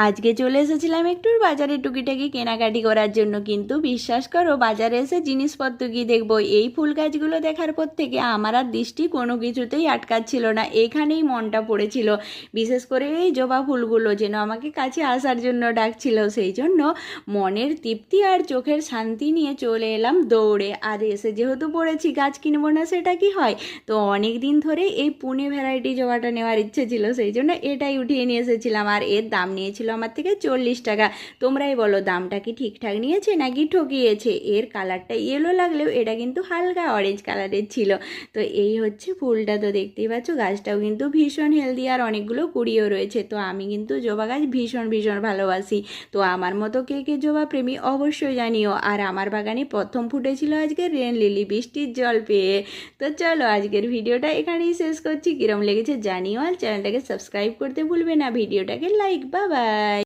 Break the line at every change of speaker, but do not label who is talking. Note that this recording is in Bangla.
আজকে চলে এসেছিলাম একটু বাজারে টুকিটাকি কেনাকাটি করার জন্য, কিন্তু বিশ্বাস করো বাজারে এসে জিনিসপত্র কি দেখবো, এই ফুল গাছগুলো দেখার পর থেকে আমার আর দৃষ্টি কোনো কিছুতেই আটকাচ্ছিল না, এখানেই মনটা পড়েছিল। বিশেষ করে এই জবা ফুলগুলো যেন আমাকে কাছে আসার জন্য ডাকছিল, সেই জন্য মনের তৃপ্তি আর চোখের শান্তি নিয়ে চলে এলাম দৌড়ে। আর এসে যেহেতু পড়েছি গাছ কিনবো না সেটা কি হয়, তো অনেক দিন ধরে এই পুনে ভ্যারাইটি জবাটা নেওয়ার ইচ্ছে ছিল, সেই জন্য এটাই উঠিয়ে নিয়ে এসেছিলাম। আর এর দাম নিয়েছিল আমার থেকে 40 টাকা। তোমরাই বলো দামটা কি ঠিকঠাক নিয়েছে নাকি ঠকিয়েছে। এর কালারটা ইয়েলো লাগলেও এটা কিন্তু হালকা অরেঞ্জ কালারের ছিল। তো এই হচ্ছে ফুলটা, তো দেখতেই পাচ্ছ গাছটাও কিন্তু ভীষণ হেলদি আর অনেকগুলো কুড়িও রয়েছে। তো আমি কিন্তু জবা গাছ ভীষণ ভীষণ ভালোবাসি। তো আমার মতো কে কে জবা প্রেমী অবশ্যই জানিও। আর আমার বাগানে প্রথম ফুটেছিল আজকে রেন লিলি বৃষ্টির জল পেয়ে। তো চলো আজকের ভিডিওটা এখানেই শেষ করছি। কিরম লেগেছে জানিও, আর চ্যানেলটাকে সাবস্ক্রাইব করতে ভুলবে না, ভিডিওটাকে লাইক। Bye bye.